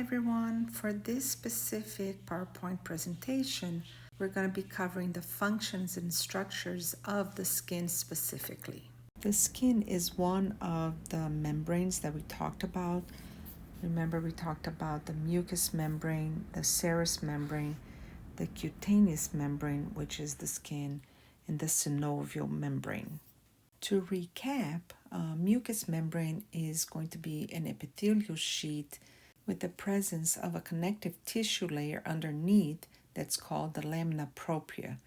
everyone. For this specific PowerPoint presentation, we're going to be covering the functions and structures of the skin specifically. The skin is one of the membranes that we talked about. Remember, we talked about the mucous membrane, the serous membrane, the cutaneous membrane, which is the skin, and the synovial membrane. To recap, mucous membrane is going to be an epithelial sheet with the presence of a connective tissue layer underneath that's called the lamina propria.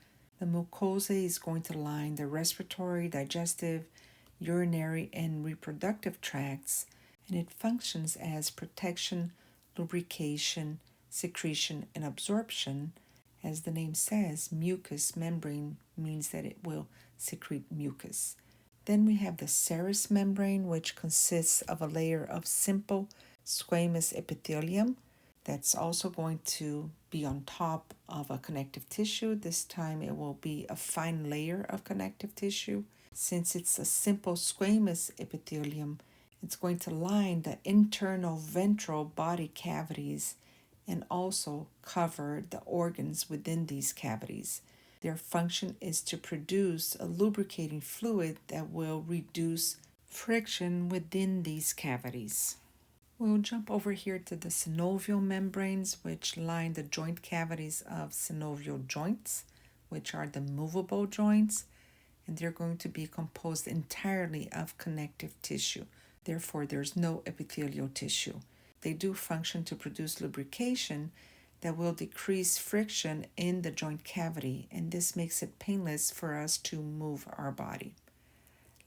The mucosa is going to line the respiratory, digestive, urinary, and reproductive tracts, and it functions as protection, lubrication, secretion, and absorption. As the name says, mucous membrane means that it will secrete mucus. Then we have the serous membrane, which consists of a layer of simple squamous epithelium that's also going to be on top of a connective tissue. This time it will be a fine layer of connective tissue. Since it's a simple squamous epithelium, it's going to line the internal ventral body cavities and also cover the organs within these cavities. Their function is to produce a lubricating fluid that will reduce friction within these cavities. We'll jump over here to the synovial membranes, which line the joint cavities of synovial joints, which are the movable joints, and they're going to be composed entirely of connective tissue. Therefore, there's no epithelial tissue. They do function to produce lubrication that will decrease friction in the joint cavity, and this makes it painless for us to move our body.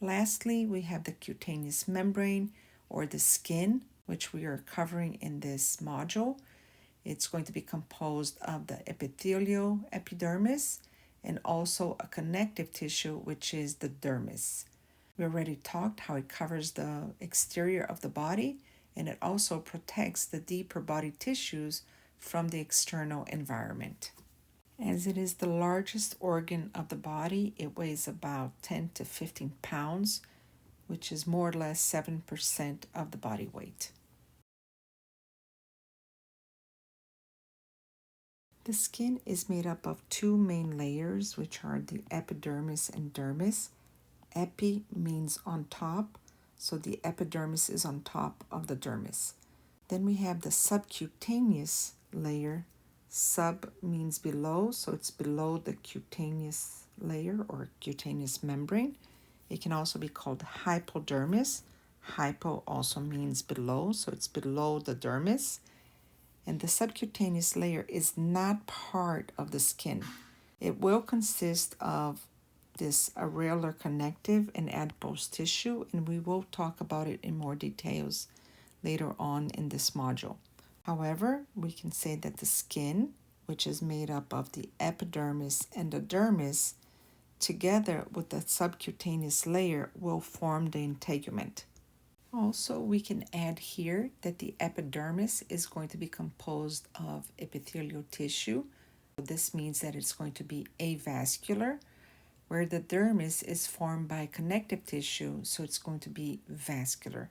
Lastly, we have the cutaneous membrane, or the skin, which we are covering in this module. It's going to be composed of the epithelial epidermis and also a connective tissue, which is the dermis. We already talked how it covers the exterior of the body, and it also protects the deeper body tissues from the external environment. As it is the largest organ of the body, it weighs about 10 to 15 pounds, which is more or less 7% of the body weight. The skin is made up of two main layers, which are the epidermis and dermis. Epi means on top, so the epidermis is on top of the dermis. Then we have the subcutaneous layer. Sub means below, so it's below the cutaneous layer or cutaneous membrane. It can also be called hypodermis. Hypo also means below, so it's below the dermis. And the subcutaneous layer is not part of the skin. It will consist of this areolar connective and adipose tissue, and we will talk about it in more details later on in this module. However, we can say that the skin, which is made up of the epidermis and the dermis, together with the subcutaneous layer, will form the integument. Also, we can add here that the epidermis is going to be composed of epithelial tissue. This means that it's going to be avascular, where the dermis is formed by connective tissue, so it's going to be vascular.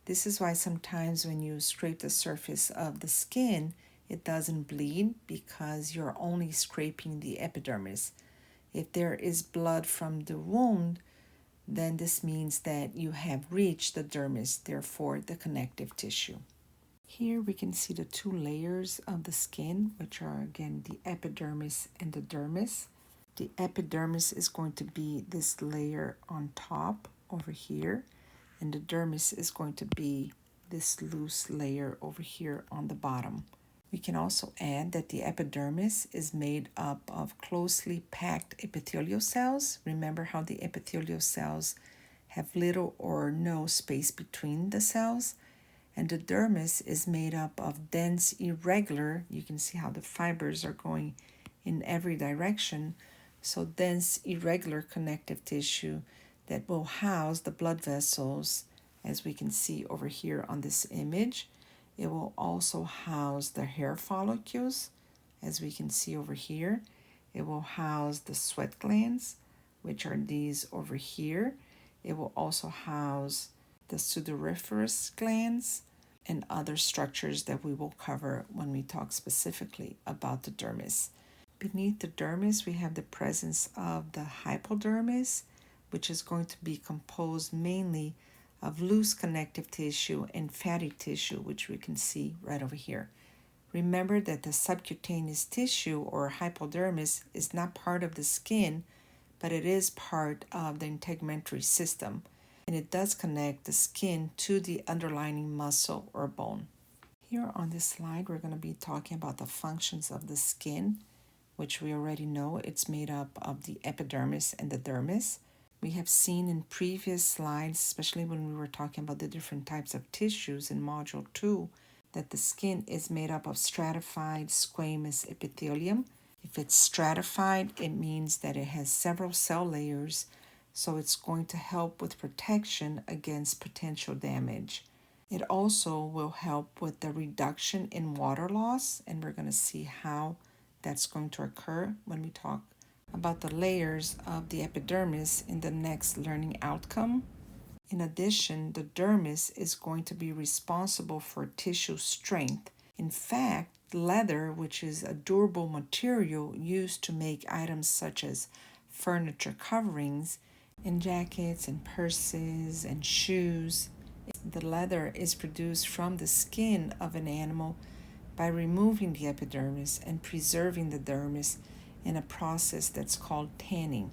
This is why sometimes when you scrape the surface of the skin, it doesn't bleed because you're only scraping the epidermis. If there is blood from the wound, then this means that you have reached the dermis, therefore the connective tissue. Here we can see the two layers of the skin, which are again the epidermis and the dermis. The epidermis is going to be this layer on top over here, and the dermis is going to be this loose layer over here on the bottom. We can also add that the epidermis is made up of closely packed epithelial cells. Remember how the epithelial cells have little or no space between the cells? And the dermis is made up of dense, irregular, you can see how the fibers are going in every direction, so dense, irregular connective tissue that will house the blood vessels, as we can see over here on this image. It will also house the hair follicles, as we can see over here. It will house the sweat glands, which are these over here. It will also house the sudoriferous glands, and other structures that we will cover when we talk specifically about the dermis. Beneath the dermis, we have the presence of the hypodermis, which is going to be composed mainly of loose connective tissue and fatty tissue, which we can see right over here. Remember that the subcutaneous tissue or hypodermis is not part of the skin, but it is part of the integumentary system, and it does connect the skin to the underlying muscle or bone. Here on this slide, we're going to be talking about the functions of the skin, which we already know it's made up of the epidermis and the dermis. We have seen in previous slides, especially when we were talking about the different types of tissues in Module 2, that the skin is made up of stratified squamous epithelium. If it's stratified, it means that it has several cell layers, so it's going to help with protection against potential damage. It also will help with the reduction in water loss, and we're going to see how that's going to occur when we talk about the layers of the epidermis in the next learning outcome. In addition, the dermis is going to be responsible for tissue strength. In fact, leather, which is a durable material used to make items such as furniture coverings and jackets and purses and shoes, the leather is produced from the skin of an animal by removing the epidermis and preserving the dermis in a process that's called tanning.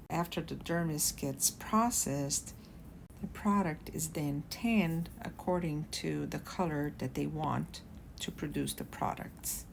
After the dermis gets processed, the product is then tanned according to the color that they want to produce the products.